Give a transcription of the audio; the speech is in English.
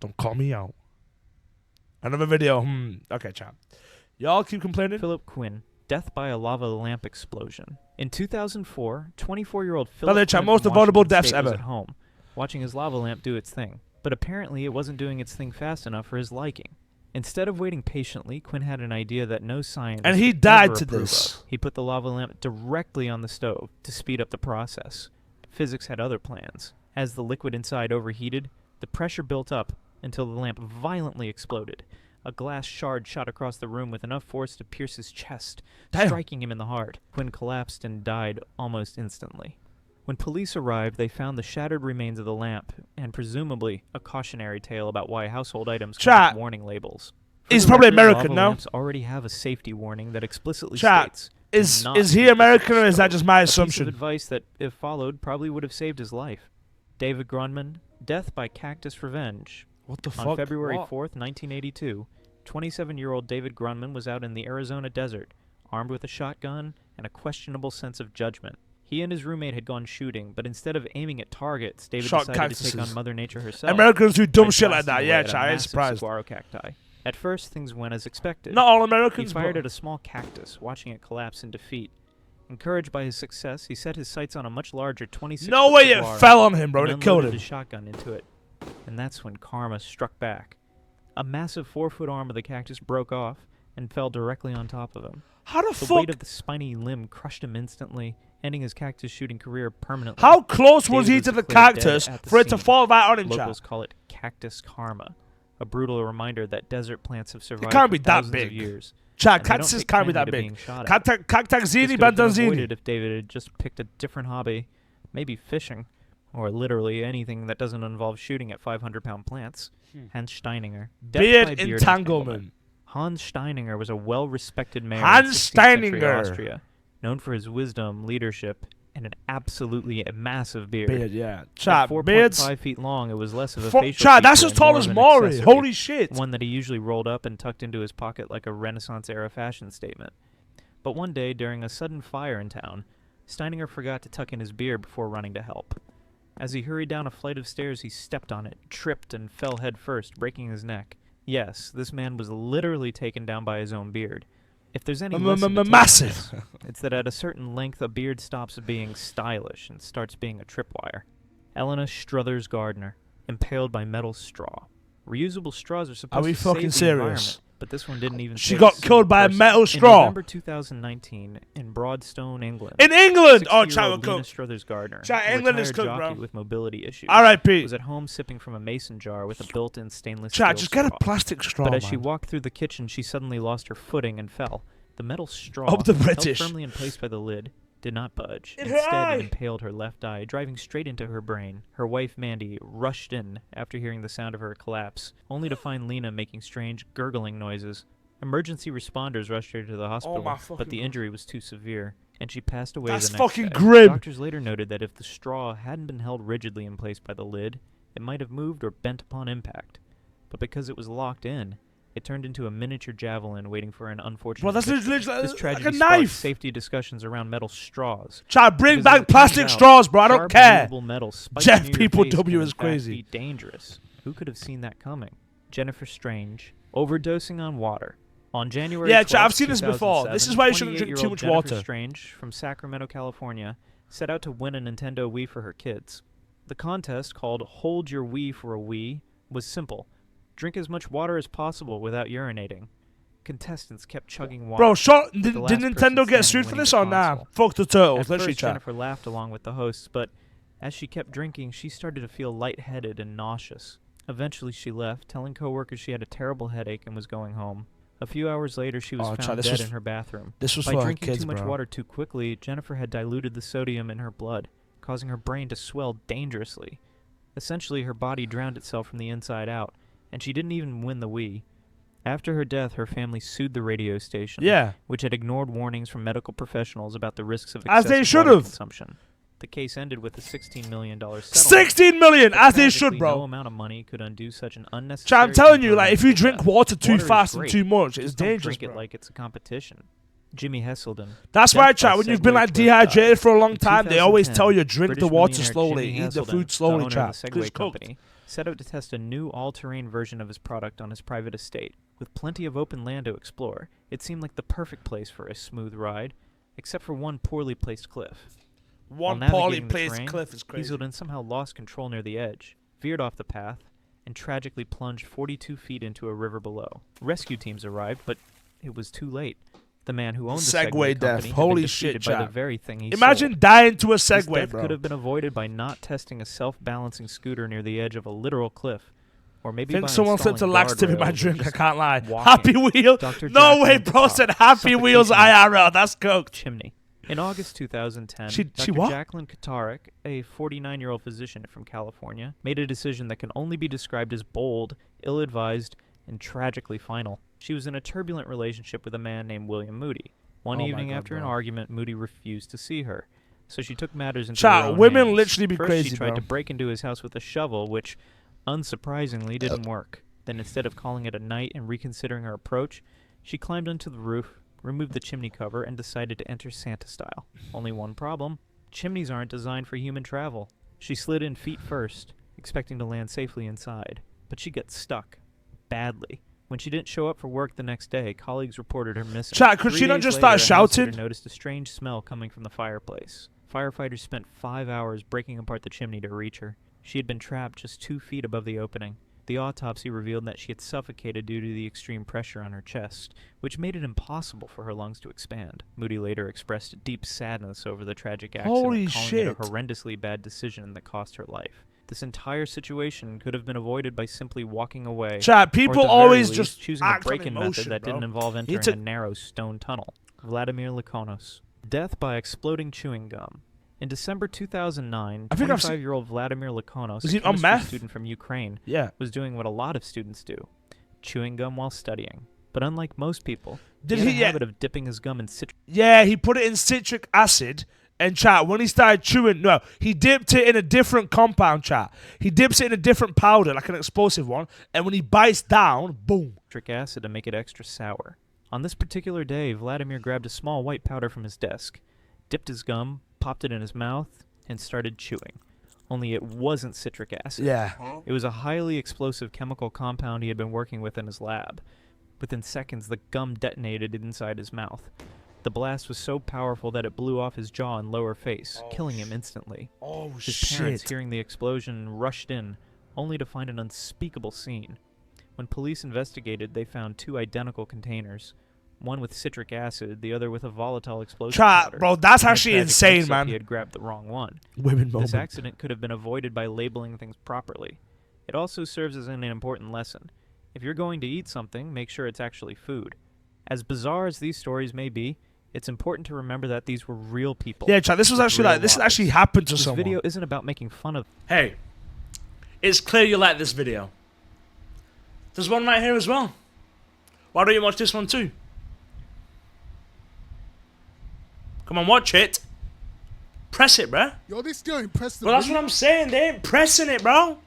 Don't call me out. Another video. Okay, chat. Y'all keep complaining. Philip Quinn. Death by a lava lamp explosion. In 2004, 24-year-old Philip Quinn most from avoidable Washington deaths State was ever. at home, watching his lava lamp do its thing. But apparently it wasn't doing its thing fast enough for his liking. Instead of waiting patiently, Quinn had an idea that no scientist And he would died ever to approve this. of. He put the lava lamp directly on the stove to speed up the process. Physics had other plans. As the liquid inside overheated, the pressure built up until the lamp violently exploded. A glass shard shot across the room with enough force to pierce his chest, striking him in the heart. Quinn collapsed and died almost instantly. When police arrived, they found the shattered remains of the lamp, and presumably a cautionary tale about why household items come with warning labels. He's probably American, lava no? lamps already have a safety warning that explicitly Chat, states, is he American or is that just my a piece assumption? of advice that, if followed, probably would have saved his life. David Grunman, Death by Cactus Revenge. What the fuck? On February 4th, 1982, 27-year-old David Grunman was out in the Arizona desert, armed with a shotgun and a questionable sense of judgment. He and his roommate had gone shooting, but instead of aiming at targets, David decided to take on Mother Nature herself. Americans do dumb shit like that. Yeah, chat, I ain't surprised. Saguaro cacti. At first, things went as expected. Not all Americans, He fired at a small cactus, watching it collapse in defeat. Encouraged by his success, he set his sights on a much larger 26-foot No way it saguaro fell on him, bro. and It killed unloaded him. his shotgun into it. And that's when karma struck back. A massive 4-foot arm of the cactus broke off and fell directly on top of him. How the The fuck? weight of the spiny limb crushed him instantly, ending his cactus shooting career permanently. How close was David he to the declared cactus dead at the for it to scene. fall right on him, Locals chat? call it cactus karma, a brutal reminder that desert plants have survived can't for be that thousands big. of years. Chat, and they don't cactuses take can't be kindly that to being big. shot at. Cactaxini, This could have been Bantanzini. avoided if David had just picked a different hobby, maybe fishing, or literally anything that doesn't involve shooting at 500-pound plants. Hans Steininger. Death Beard by entanglement. Hans Steininger was a well-respected mayor Hans in 16th century Steininger. Austria, known for his wisdom, leadership, and an absolutely massive beard. Beard, yeah. At Chat, 4.5 beards. feet long, it was less of a Fuck, facial chat, that's feature as and tall more as of an Maury. accessory, Holy shit. one that he usually rolled up and tucked into his pocket like a Renaissance-era fashion statement. But one day, during a sudden fire in town, Steininger forgot to tuck in his beard before running to help. As he hurried down a flight of stairs, he stepped on it, tripped, and fell head first, breaking his neck. Yes, this man was literally taken down by his own beard. If there's any lesson to take from Massive. this, it's that at a certain length, a beard stops being stylish and starts being a tripwire. Elena Struthers Gardner, impaled by metal straw. Reusable straws are supposed we to fucking save the serious? environment, but this one didn't even She save got a single killed by a person. metal In straw. November 2019, in Broadstone, England. In England! Oh, 60-year-old chat, we're Lena cooked. Struthers Gardner, Chat, a England is retired cooked, jockey bro. with mobility issues, R.I.P. was at home sipping from a mason jar with a built-in stainless Chat, steel just get a straw. plastic straw, But as man. she walked through the kitchen, she suddenly lost her footing and fell. The metal straw, Up the held British. firmly in place by the lid, did not budge. In her Instead, eye. it impaled her left eye, driving straight into her brain. Her wife, Mandy, rushed in after hearing the sound of her collapse, only to find Lena making strange, gurgling noises. Emergency responders rushed her to the hospital, my but fucking the injury was too severe, and she passed away That's the next fucking day. grim. Doctors later noted that if the straw hadn't been held rigidly in place by the lid, it might have moved or bent upon impact. But because it was locked in, it turned into a miniature javelin waiting for an unfortunate Bro, that's victim. literally This like tragedy a sparked knife. safety discussions around metal straws. Chat, bring Because as back it plastic turns out, straws, bro. I don't sharp, care. movable metal spiked Jeff near your People face W can is in fact crazy. be dangerous. Who could have seen that coming? Jennifer Strange, overdosing on water. On January Yeah, 12th, chat, I've seen this before. This is why you shouldn't drink too 28-year-old much Jennifer water. Strange from Sacramento, California, set out to win a Nintendo Wii for her kids. The contest, called Hold Your Wii for a Wii, was simple. Drink as much water as possible without urinating. Contestants kept chugging water. Bro, did the last Nintendo person get standing sued for winning this the or nah? console. Fuck the turtles. At Let's see, first, chat. Jennifer laughed along with the hosts, but as she kept drinking, she started to feel lightheaded and nauseous. Eventually, she left, telling coworkers she had a terrible headache and was going home. A few hours later, she was Oh, found chat, this dead was- in her bathroom. This was By for our drinking kids, too much bro. water too quickly, Jennifer had diluted the sodium in her blood, causing her brain to swell dangerously. Essentially, her body drowned itself from the inside out, and she didn't even win the Wii. After her death, her family sued the radio station, Yeah. which had ignored warnings from medical professionals about the risks of As they excessive should water have. consumption. The case ended with a $16 million settlement. 16 million, But as they should, tragically, bro. No amount of money could undo such an unnecessary. Chat, I'm telling you, like, and if you drink preventable water death. too Water is fast and great. too much, it's Just don't dangerous, drink it bro. like it's a competition. Jimmy Hesselden. That's Death why, by chat, when you've been, Segway like, cliff dehydrated dive. for a long In time, they always 2010, tell you drink the British water millionaire slowly, Jimmy eat the Hesselden, food the slowly, owner chat. of the 'cause Segway it's cooked. company, set out to test a new all-terrain version of his product on his private estate. With plenty of open land to explore, it seemed like the perfect place for a smooth ride, except for one poorly placed cliff. One While poorly navigating the placed terrain, cliff is crazy. Hazelden somehow lost control near the edge, veered off the path, and tragically plunged 42 feet into a river below. Rescue teams arrived, but it was too late. The man who owned the Segway Segway death. company had Holy been shit, defeated by the chat. very thing he Imagine sold. dying to a This Segway, death bro. could have been avoided by not testing a self-balancing scooter near the edge of a literal cliff, or maybe I think by someone slipped a installing laxative in my guardrails or drink. I just can't lie. walking. Happy Wheel. Dr. No way, Jacqueline bro. Top, Said Happy Wheels suffocation IRL. That's cooked. chimney. In August 2010, She Dr. what? Jacqueline Kotarek, a 49-year-old physician from California, made a decision that can only be described as bold, ill-advised, and tragically final. She was in a turbulent relationship with a man named William Moody. One Oh my evening God, after an bro. argument, Moody refused to see her, so she took matters into Chat, her own women hands. literally be First, crazy, she tried bro. to break into his house with a shovel, which, unsurprisingly, didn't work. Then, instead of calling it a night and reconsidering her approach, she climbed onto the roof, removed the chimney cover, and decided to enter Santa style. Only one problem: chimneys aren't designed for human travel. She slid in feet first, expecting to land safely inside, but she got stuck. Badly. When she didn't show up for work the next day, colleagues reported her missing. Chat, could 3 she not days just later, start a house sitter shouting? noticed a strange smell coming from the fireplace. Firefighters spent 5 hours breaking apart the chimney to reach her. She had been trapped just 2 feet above the opening. The autopsy revealed that she had suffocated due to the extreme pressure on her chest, which made it impossible for her lungs to expand. Moody later expressed deep sadness over the tragic accident, Holy calling shit. it a horrendously bad decision that cost her life. This entire situation could have been avoided by simply walking away. Chat, or at people the always very just least, choosing a act on break-in method emotion, that bro. didn't involve You entering need to- a narrow stone tunnel. Vladimir Lakonos. Death by exploding chewing gum. In December 2009, I think I've seen- 25-year-old Vladimir Lakonos, Was a he on chemistry meth? student from Ukraine, Yeah. was doing what a lot of students do: chewing gum while studying. But unlike most people, Did he had he- a yeah. habit of dipping his gum in citric Yeah, he put it in citric acid. And chat, when he started chewing, no, he dipped it in a different compound, chat. He dips it in a different powder, like an explosive one. And when he bites down, boom. acid to make it extra sour. On this particular day, Vladimir grabbed a small white powder from his desk, dipped his gum, popped it in his mouth, and started chewing. Only it wasn't citric acid. Yeah. It was a highly explosive chemical compound he had been working with in his lab. Within seconds, the gum detonated inside his mouth. The blast was so powerful that it blew off his jaw and lower face, killing him instantly. Oh, His parents, shit. hearing the explosion, rushed in, only to find an unspeakable scene. When police investigated, they found 2 identical containers, one with citric acid, the other with a volatile explosive Chat, powder. bro, that's In a actually tragic insane, mix-up, man. He had grabbed the wrong one. Women This moment. accident could have been avoided by labeling things properly. It also serves as an important lesson. If you're going to eat something, make sure it's actually food. As bizarre as these stories may be, it's important to remember that these were real people. Yeah, chat, this was with actually real like, this lives. actually happened to This someone. video isn't about making fun of. Hey, it's clear you like this video. There's one right here as well. Why don't you watch this one too? Come on, watch it. Press it, bruh. Yo, they still ain't pressed the Well, that's video. what I'm saying. They ain't pressing it, bro.